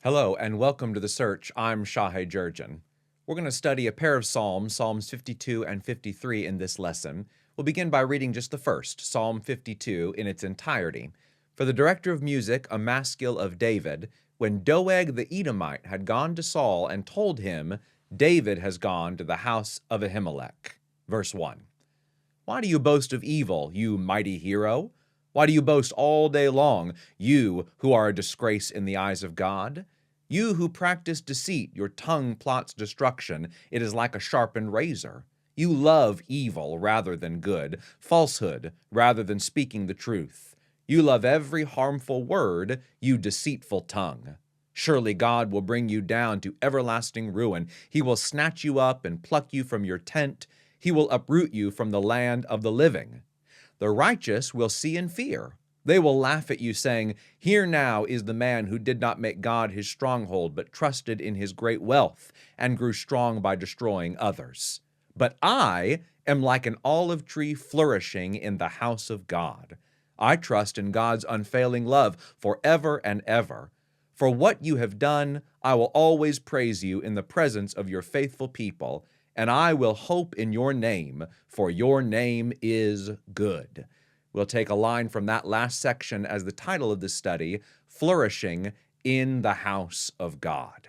Hello and welcome to The Search. I'm Shahid Jurgen. We're going to study a pair of Psalms, Psalms 52 and 53 in this lesson. We'll begin by reading just the first, Psalm 52, in its entirety. For the director of music, a maskil of David, when Doeg the Edomite had gone to Saul and told him, David has gone to the house of Ahimelech. Verse 1. Why do you boast of evil, you mighty hero? Why do you boast all day long, you who are a disgrace in the eyes of God? You who practice deceit, your tongue plots destruction. It is like a sharpened razor. You love evil rather than good, falsehood rather than speaking the truth. You love every harmful word, you deceitful tongue. Surely God will bring you down to everlasting ruin. He will snatch you up and pluck you from your tent. He will uproot you from the land of the living. The righteous will see and fear. They will laugh at you, saying, Here now is the man who did not make God his stronghold, but trusted in his great wealth, and grew strong by destroying others. But I am like an olive tree flourishing in the house of God. I trust in God's unfailing love forever and ever. For what you have done, I will always praise you in the presence of your faithful people, and I will hope in your name, for your name is good. We'll take a line from that last section as the title of this study, Flourishing in the House of God.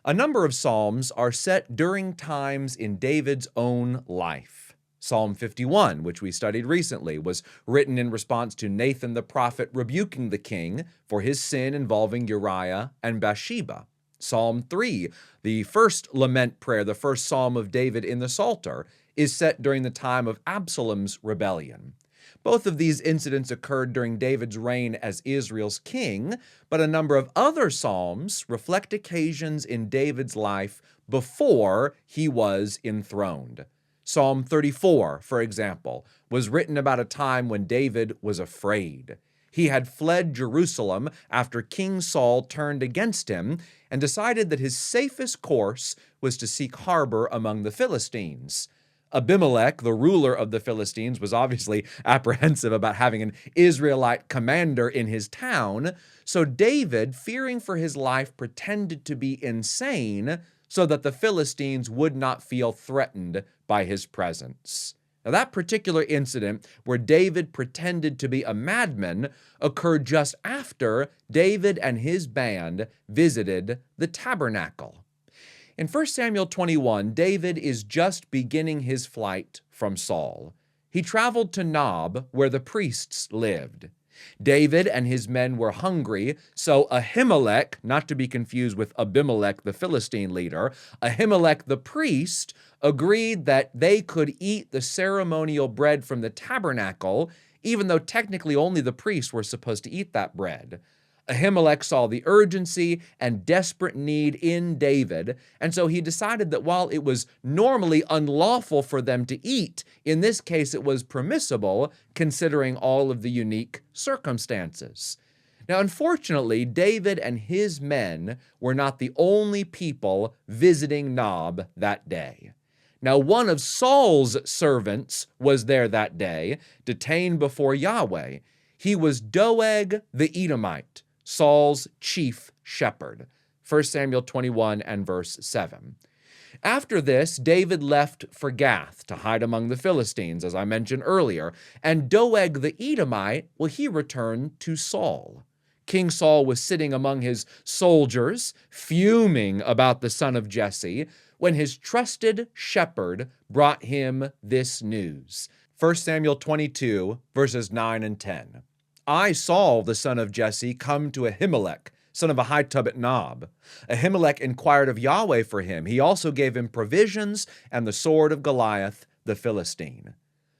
A number of psalms are set during times in David's own life. Psalm 51, which we studied recently, was written in response to Nathan the prophet rebuking the king for his sin involving Uriah and Bathsheba. Psalm 3, the first lament prayer, the first psalm of David in the Psalter, is set during the time of Absalom's rebellion. Both of these incidents occurred during David's reign as Israel's king, but a number of other psalms reflect occasions in David's life before he was enthroned. Psalm 34, for example, was written about a time when David was afraid. He had fled Jerusalem after King Saul turned against him and decided that his safest course was to seek harbor among the Philistines. Abimelech, the ruler of the Philistines, was obviously apprehensive about having an Israelite commander in his town, so David, fearing for his life, pretended to be insane so that the Philistines would not feel threatened by his presence. Now, that particular incident where David pretended to be a madman occurred just after David and his band visited the tabernacle. In 1 Samuel 21, David is just beginning his flight from Saul. He traveled to Nob, where the priests lived. David and his men were hungry, so Ahimelech, not to be confused with Abimelech, the Philistine leader, Ahimelech the priest, agreed that they could eat the ceremonial bread from the tabernacle, even though technically only the priests were supposed to eat that bread. Ahimelech saw the urgency and desperate need in David, and so he decided that while it was normally unlawful for them to eat, in this case it was permissible, considering all of the unique circumstances. Now, unfortunately, David and his men were not the only people visiting Nob that day. Now, one of Saul's servants was there that day, detained before Yahweh. He was Doeg the Edomite, Saul's chief shepherd. 1 Samuel 21 and verse 7. After this, David left for Gath to hide among the Philistines, as I mentioned earlier, and Doeg the Edomite, well, he returned to Saul. King Saul was sitting among his soldiers, fuming about the son of Jesse, when his trusted shepherd brought him this news. 1 Samuel 22, verses 9 and 10. I, Saul, the son of Jesse, come to Ahimelech, son of Ahitub at Nob. Ahimelech inquired of Yahweh for him. He also gave him provisions and the sword of Goliath, the Philistine.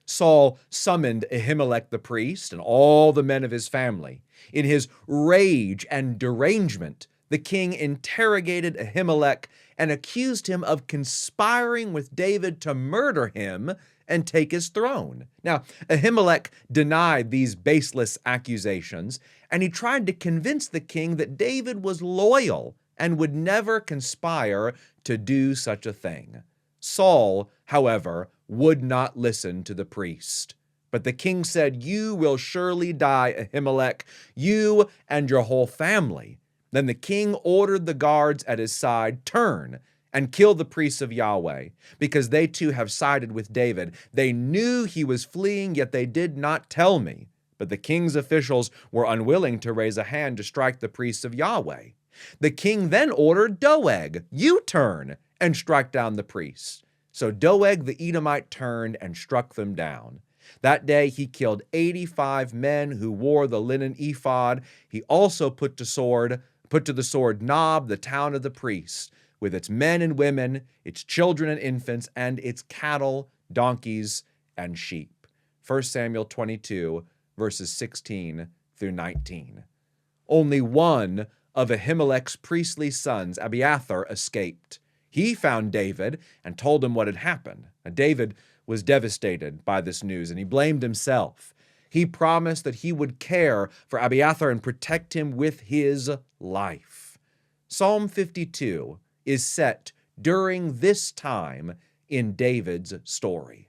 Saul summoned Ahimelech the priest and all the men of his family. In his rage and derangement, the king interrogated Ahimelech and accused him of conspiring with David to murder him and take his throne. Now, Ahimelech denied these baseless accusations, and he tried to convince the king that David was loyal and would never conspire to do such a thing. Saul, however, would not listen to the priest. But the king said, "You will surely die, Ahimelech, you and your whole family." Then the king ordered the guards at his side, "Turn and kill the priests of Yahweh, because they too have sided with David. They knew he was fleeing, yet they did not tell me." But the king's officials were unwilling to raise a hand to strike the priests of Yahweh. The king then ordered Doeg, "You turn and strike down the priests." So Doeg the Edomite turned and struck them down. That day he killed 85 men who wore the linen ephod. He also put to the sword Nob, the town of the priests, with its men and women, its children and infants, and its cattle, donkeys, and sheep. 1 Samuel 22, verses 16 through 19. Only one of Ahimelech's priestly sons, Abiathar, escaped. He found David and told him what had happened. Now, David was devastated by this news, and he blamed himself. He promised that he would care for Abiathar and protect him with his life. Psalm 52 is set during this time in David's story.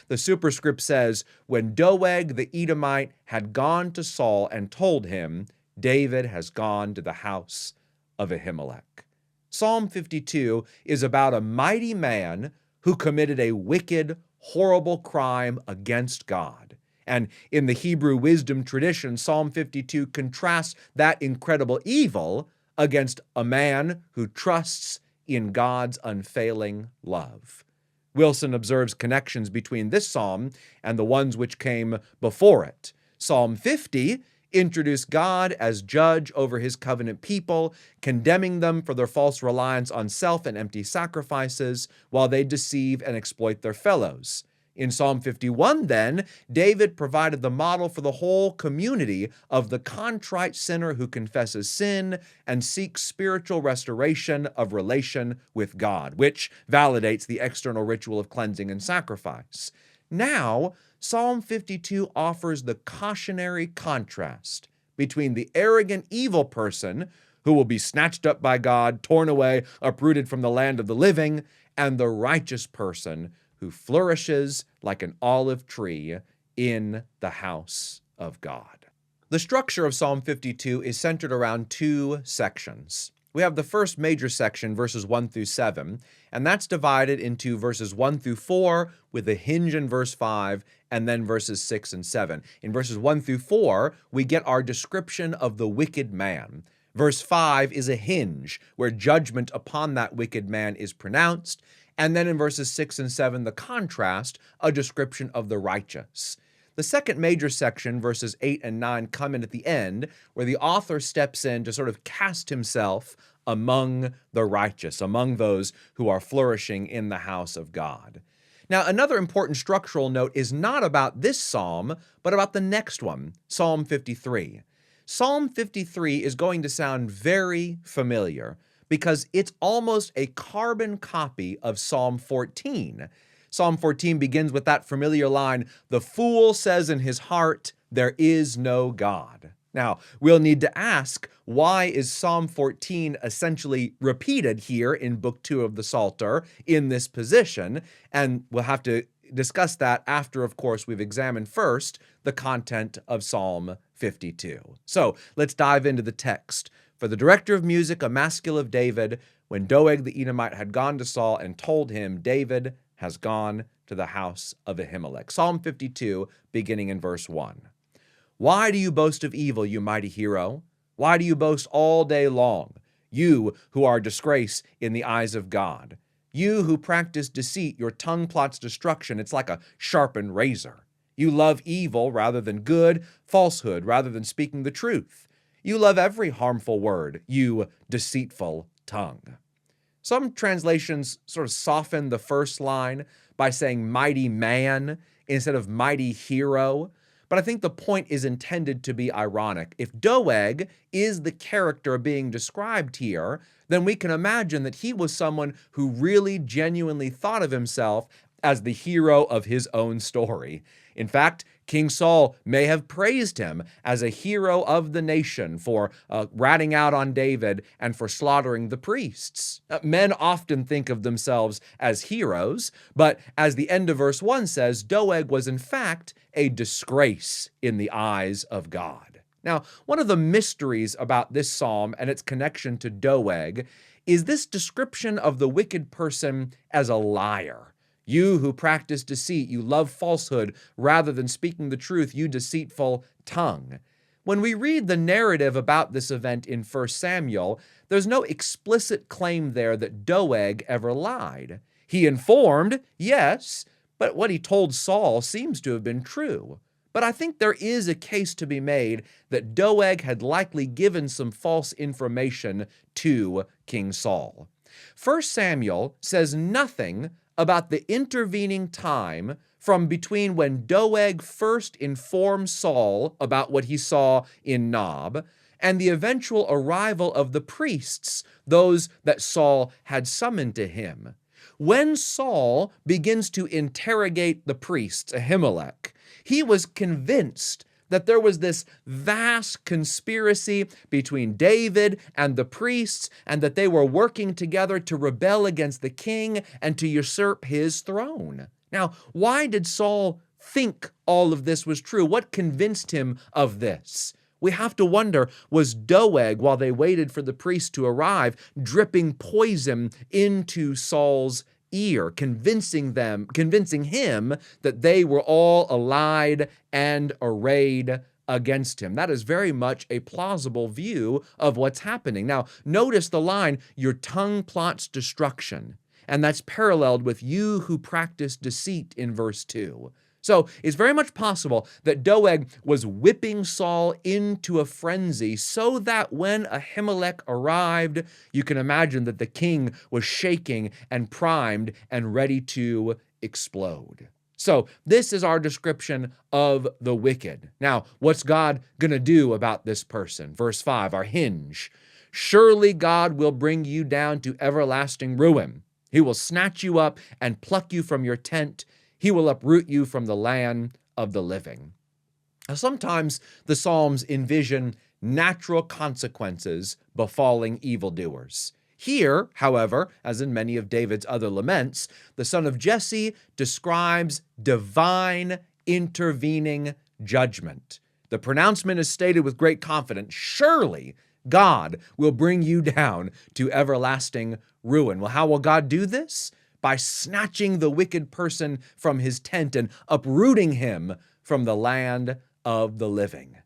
The superscript says, "When Doeg the Edomite had gone to Saul and told him, David has gone to the house of Ahimelech." Psalm 52 is about a mighty man who committed a wicked, horrible crime against God. And in the Hebrew wisdom tradition, Psalm 52 contrasts that incredible evil against a man who trusts in God's unfailing love. Wilson observes connections between this psalm and the ones which came before it. Psalm 50 introduced God as judge over his covenant people, condemning them for their false reliance on self and empty sacrifices while they deceive and exploit their fellows. In Psalm 51, then, David provided the model for the whole community of the contrite sinner who confesses sin and seeks spiritual restoration of relation with God, which validates the external ritual of cleansing and sacrifice. Now, Psalm 52 offers the cautionary contrast between the arrogant, evil person who will be snatched up by God, torn away, uprooted from the land of the living, and the righteous person who flourishes like an olive tree in the house of God. The structure of Psalm 52 is centered around two sections. We have the first major section, verses 1 through 7, and that's divided into verses 1 through 4 with a hinge in verse 5, and then verses 6 and 7. In verses 1 through 4, we get our description of the wicked man. Verse 5 is a hinge where judgment upon that wicked man is pronounced. And then in verses 6 and 7, the contrast, a description of the righteous. The second major section, verses 8 and 9, come in at the end, where the author steps in to sort of cast himself among the righteous, among those who are flourishing in the house of God. Now, another important structural note is not about this psalm, but about the next one, Psalm 53. Psalm 53 is going to sound very familiar, because it's almost a carbon copy of Psalm 14. Psalm 14 begins with that familiar line, "The fool says in his heart, there is no God." Now, we'll need to ask, why is Psalm 14 essentially repeated here in Book 2 of the Psalter in this position? And we'll have to discuss that after, of course, we've examined first the content of Psalm 52. So let's dive into the text. "For the director of music, a maskil of David, when Doeg the Edomite had gone to Saul and told him, David has gone to the house of Ahimelech." Psalm 52, beginning in verse 1. "Why do you boast of evil, you mighty hero? Why do you boast all day long, you who are disgrace in the eyes of God? You who practice deceit, your tongue plots destruction. It's like a sharpened razor. You love evil rather than good, falsehood rather than speaking the truth. You love every harmful word, you deceitful tongue." Some translations sort of soften the first line by saying mighty man instead of mighty hero, but I think the point is intended to be ironic. If Doeg is the character being described here, then we can imagine that he was someone who really genuinely thought of himself as the hero of his own story. In fact, King Saul may have praised him as a hero of the nation for ratting out on David and for slaughtering the priests. Men often think of themselves as heroes, but as the end of verse 1 says, Doeg was in fact a disgrace in the eyes of God. Now, one of the mysteries about this psalm and its connection to Doeg is this description of the wicked person as a liar. You who practice deceit, you love falsehood rather than speaking the truth, you deceitful tongue. When we read the narrative about this event in 1 Samuel, there's no explicit claim there that Doeg ever lied. He informed, yes, but what he told Saul seems to have been true. But I think there is a case to be made that Doeg had likely given some false information to King Saul. 1 Samuel says nothing about the intervening time from between when Doeg first informed Saul about what he saw in Nob and the eventual arrival of the priests, those that Saul had summoned to him. When Saul begins to interrogate the priests, Ahimelech, he was convinced that there was this vast conspiracy between David and the priests, and that they were working together to rebel against the king and to usurp his throne. Now, why did Saul think all of this was true? What convinced him of this? We have to wonder, was Doeg, while they waited for the priest to arrive, dripping poison into Saul's ear, convincing him that they were all allied and arrayed against him? That is very much a plausible view of what's happening. Now, notice the line, your tongue plots destruction. And that's paralleled with you who practice deceit in verse 2. So it's very much possible that Doeg was whipping Saul into a frenzy so that when Ahimelech arrived, you can imagine that the king was shaking and primed and ready to explode. So this is our description of the wicked. Now, what's God going to do about this person? Verse 5, our hinge. Surely God will bring you down to everlasting ruin. He will snatch you up and pluck you from your tent. He will uproot you from the land of the living. Now, sometimes the Psalms envision natural consequences befalling evildoers. Here, however, as in many of David's other laments, the son of Jesse describes divine intervening judgment. The pronouncement is stated with great confidence, surely God will bring you down to everlasting ruin. Well, how will God do this? By snatching the wicked person from his tent and uprooting him from the land of the living.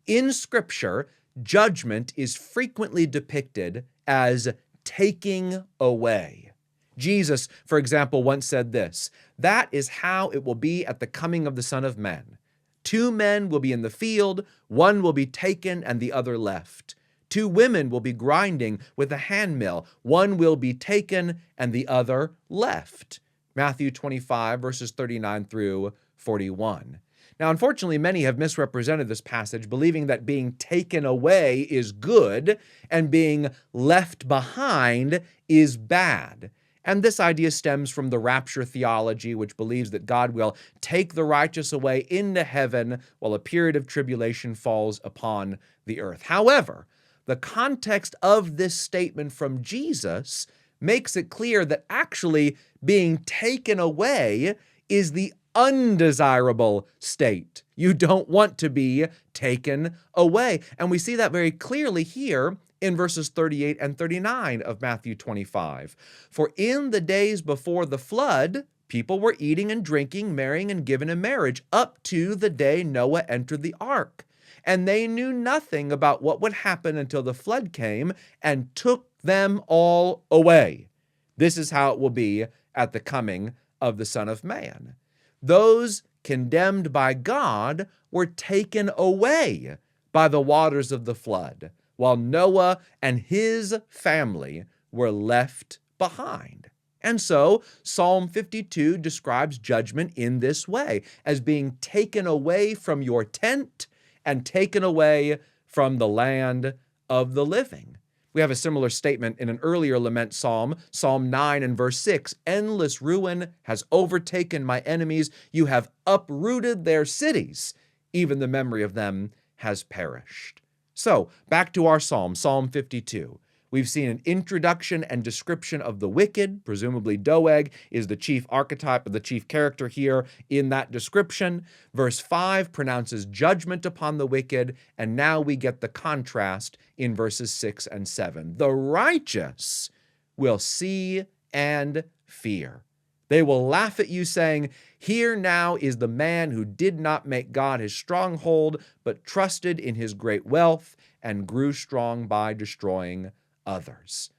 In Scripture, judgment is frequently depicted as taking away. Jesus, for example, once said this, that is how it will be at the coming of the Son of Man. 2 men will be in the field, one will be taken and the other left. 2 women will be grinding with a handmill. One will be taken and the other left. Matthew 25, verses 39 through 41. Now, unfortunately, many have misrepresented this passage, believing that being taken away is good and being left behind is bad. And this idea stems from the rapture theology, which believes that God will take the righteous away into heaven while a period of tribulation falls upon the earth. However, the context of this statement from Jesus makes it clear that actually being taken away is the undesirable state. You don't want to be taken away. And we see that very clearly here in verses 38 and 39 of Matthew 25. For in the days before the flood, people were eating and drinking, marrying and giving in marriage, up to the day Noah entered the ark. And they knew nothing about what would happen until the flood came and took them all away. This is how it will be at the coming of the Son of Man. Those condemned by God were taken away by the waters of the flood, while Noah and his family were left behind. And so Psalm 52 describes judgment in this way, as being taken away from your tent and taken away from the land of the living. We have a similar statement in an earlier lament psalm, Psalm 9 and verse 6. Endless ruin has overtaken my enemies. You have uprooted their cities. Even the memory of them has perished. So back to our psalm, Psalm 52. We've seen an introduction and description of the wicked. Presumably Doeg is the chief archetype, or the chief character here in that description. Verse 5 pronounces judgment upon the wicked, and now we get the contrast in verses 6 and 7. The righteous will see and fear. They will laugh at you, saying, "Here now is the man who did not make God his stronghold, but trusted in his great wealth and grew strong by destroying others."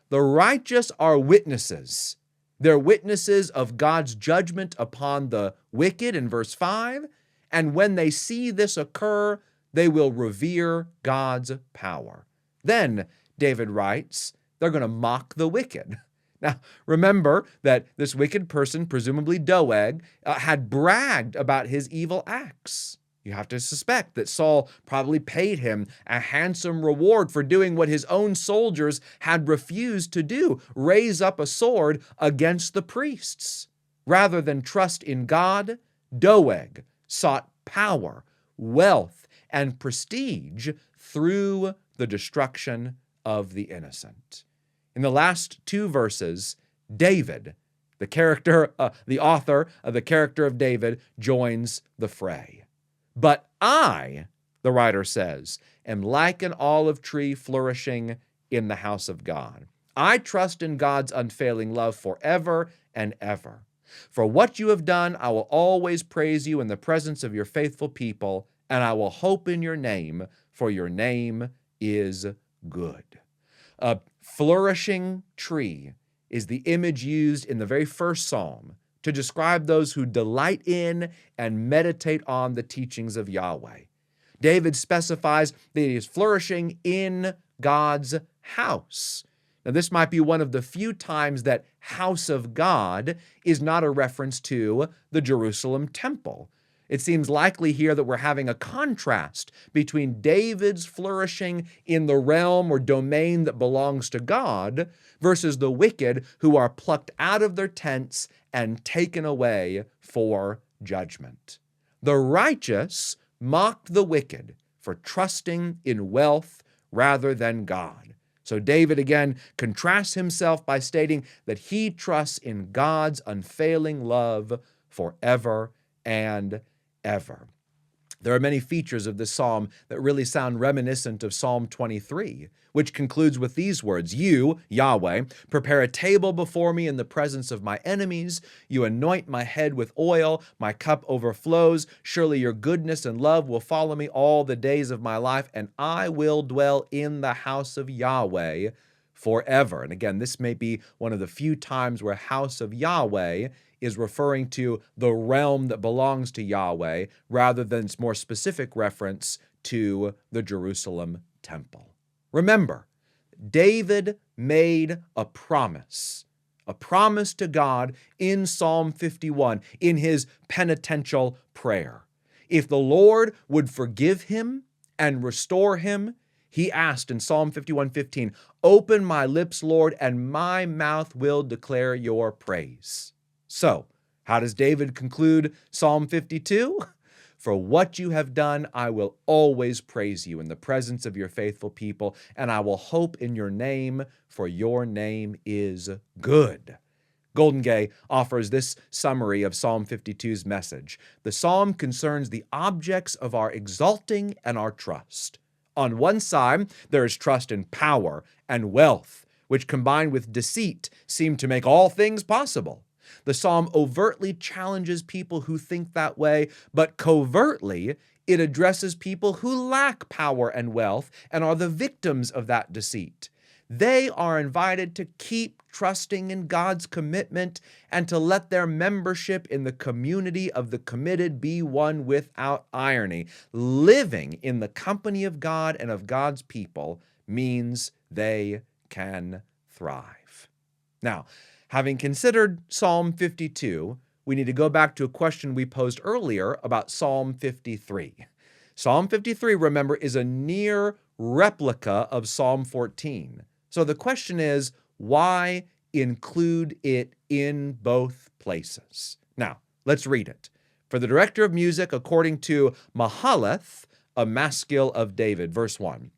The righteous are witnesses. They're witnesses of God's judgment upon the wicked in verse 5, and when they see this occur, they will revere God's power. Then, David writes, they're going to mock the wicked. Now, remember that this wicked person, presumably Doeg, had bragged about his evil acts. You have to suspect that Saul probably paid him a handsome reward for doing what his own soldiers had refused to do, raise up a sword against the priests. Rather than trust in God, Doeg sought power, wealth, and prestige through the destruction of the innocent. In the last two verses, David, the author of the character of David, joins the fray. But I, the writer says, am like an olive tree flourishing in the house of God. I trust in God's unfailing love forever and ever. For what you have done, I will always praise you in the presence of your faithful people, and I will hope in your name, for your name is good. A flourishing tree is the image used in the very first psalm to describe those who delight in and meditate on the teachings of Yahweh. David specifies that he is flourishing in God's house. Now, this might be one of the few times that house of God is not a reference to the Jerusalem temple. It seems likely here that we're having a contrast between David's flourishing in the realm or domain that belongs to God versus the wicked who are plucked out of their tents and taken away for judgment. The righteous mocked the wicked for trusting in wealth rather than God. So David again contrasts himself by stating that he trusts in God's unfailing love forever and ever. There are many features of this psalm that really sound reminiscent of Psalm 23, which concludes with these words, "You, Yahweh, prepare a table before me in the presence of my enemies. You anoint my head with oil. My cup overflows. Surely your goodness and love will follow me all the days of my life, and I will dwell in the house of Yahweh forever." And again, this may be one of the few times where house of Yahweh is referring to the realm that belongs to Yahweh rather than its more specific reference to the Jerusalem temple. Remember, David made a promise to God in Psalm 51 in his penitential prayer. If the Lord would forgive him and restore him, he asked in Psalm 51:15, "Open my lips, Lord, and my mouth will declare your praise." So, how does David conclude Psalm 52? "For what you have done, I will always praise you in the presence of your faithful people, and I will hope in your name, for your name is good." Golden Gay offers this summary of Psalm 52's message. The psalm concerns the objects of our exalting and our trust. On one side, there is trust in power and wealth, which combined with deceit seem to make all things possible. The psalm overtly challenges people who think that way, but covertly, it addresses people who lack power and wealth and are the victims of that deceit. They are invited to keep trusting in God's commitment and to let their membership in the community of the committed be one without irony. Living in the company of God and of God's people means they can thrive. Now, having considered Psalm 52, we need to go back to a question we posed earlier about Psalm 53. Psalm 53, remember, is a near replica of Psalm 14. So the question is, why include it in both places? Now, let's read it. For the director of music, according to Mahalath, a maskil of David, verse 1.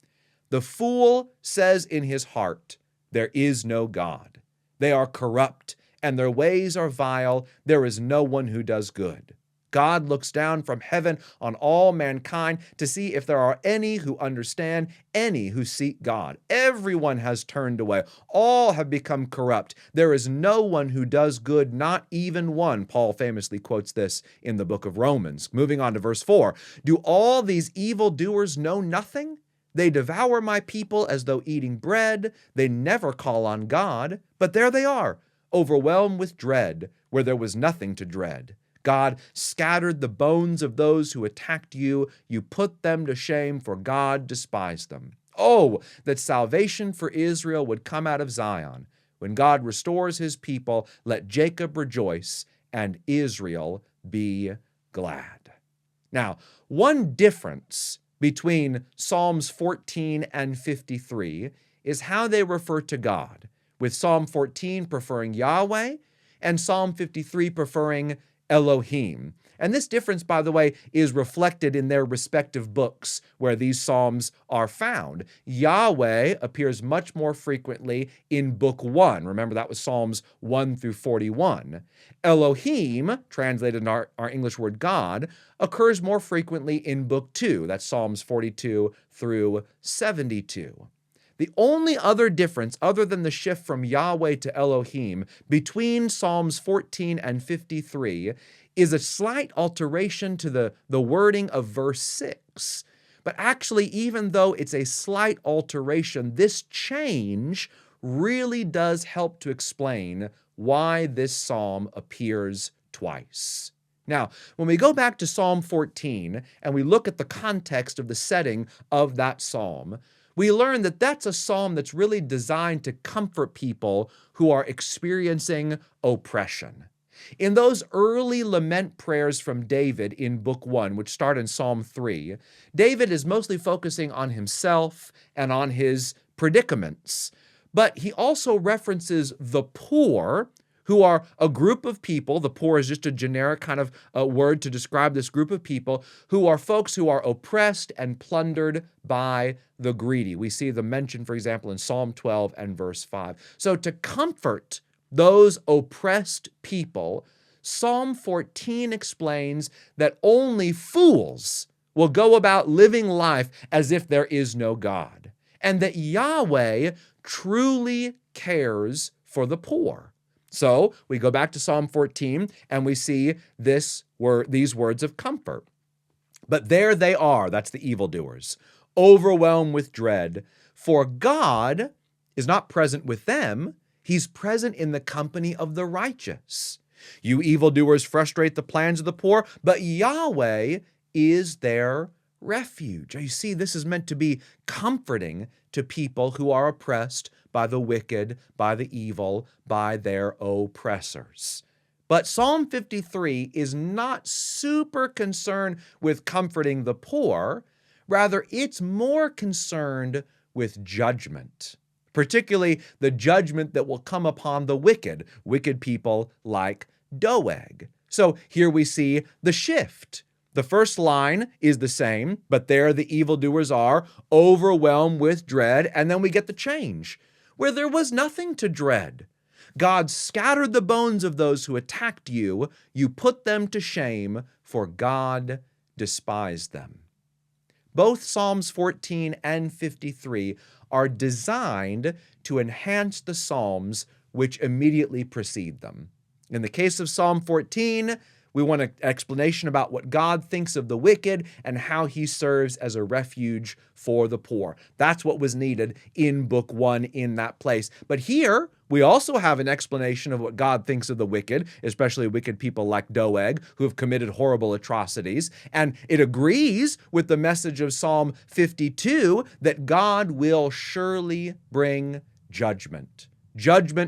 The fool says in his heart, there is no God. They are corrupt, and their ways are vile. There is no one who does good. God looks down from heaven on all mankind to see if there are any who understand, any who seek God. Everyone has turned away. All have become corrupt. There is no one who does good, not even one. Paul famously quotes this in the book of Romans. Moving on to verse 4. Do all these evildoers know nothing? They devour my people as though eating bread. They never call on God, but there they are, overwhelmed with dread, where there was nothing to dread. God scattered the bones of those who attacked you. You put them to shame, for God despised them. Oh, that salvation for Israel would come out of Zion. When God restores his people, let Jacob rejoice and Israel be glad. Now, one difference between Psalms 14 and 53 is how they refer to God, with Psalm 14 preferring Yahweh and Psalm 53 preferring Elohim. And this difference, by the way, is reflected in their respective books where these psalms are found. Yahweh appears much more frequently in Book 1. Remember, that was Psalms 1 through 41. Elohim, translated in our English word God, occurs more frequently in Book 2. That's Psalms 42 through 72. The only other difference, other than the shift from Yahweh to Elohim, between Psalms 14 and 53 is a slight alteration to the wording of verse 6. But actually, even though it's a slight alteration, this change really does help to explain why this psalm appears twice. Now, when we go back to Psalm 14 and we look at the context of the setting of that psalm, we learn that that's a psalm that's really designed to comfort people who are experiencing oppression. In those early lament prayers from David in Book 1, which start in Psalm 3, David is mostly focusing on himself and on his predicaments. But he also references the poor, who are a group of people. The poor is just a generic kind of word to describe this group of people, who are folks who are oppressed and plundered by the greedy. We see them mentioned, for example, in Psalm 12 and verse 5. So to comfort those oppressed people, Psalm 14 explains that only fools will go about living life as if there is no God, and that Yahweh truly cares for the poor. So we go back to Psalm 14 and we see these words of comfort. But there they are, that's the evildoers, overwhelmed with dread, for God is not present with them. He's present in the company of the righteous. You evildoers frustrate the plans of the poor, but Yahweh is their refuge. You see, this is meant to be comforting to people who are oppressed by the wicked, by the evil, by their oppressors. But Psalm 53 is not super concerned with comforting the poor. Rather, it's more concerned with judgment, particularly the judgment that will come upon the wicked people like Doeg. So here we see the shift. The first line is the same, but there the evildoers are overwhelmed with dread, and then we get the change, where there was nothing to dread. God scattered the bones of those who attacked you. You put them to shame, for God despised them. Both Psalms 14 and 53 are designed to enhance the psalms which immediately precede them. In the case of Psalm 14, we want an explanation about what God thinks of the wicked and how he serves as a refuge for the poor. That's what was needed in Book 1 in that place. But here, we also have an explanation of what God thinks of the wicked, especially wicked people like Doeg, who have committed horrible atrocities. And it agrees with the message of Psalm 52 that God will surely bring judgment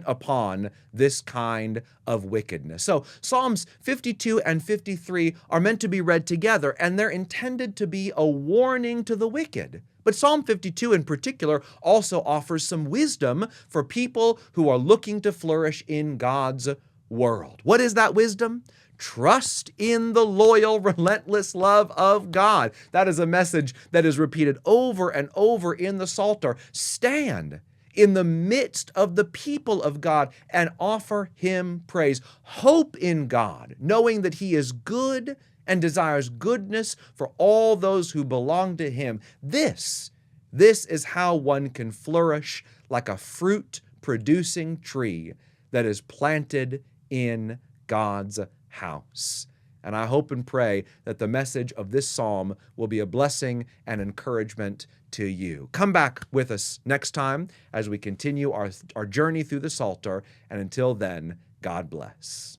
upon this kind of wickedness. So Psalms 52 and 53 are meant to be read together, and they're intended to be a warning to the wicked. But Psalm 52 in particular also offers some wisdom for people who are looking to flourish in God's world. What is that wisdom? Trust in the loyal, relentless love of God. That is a message that is repeated over and over in the Psalter. Stand in the midst of the people of God and offer him praise. Hope in God, knowing that he is good and desires goodness for all those who belong to him. This is how one can flourish like a fruit-producing tree that is planted in God's house. And I hope and pray that the message of this psalm will be a blessing and encouragement to you. Come back with us next time as we continue our journey through the Psalter. And until then, God bless.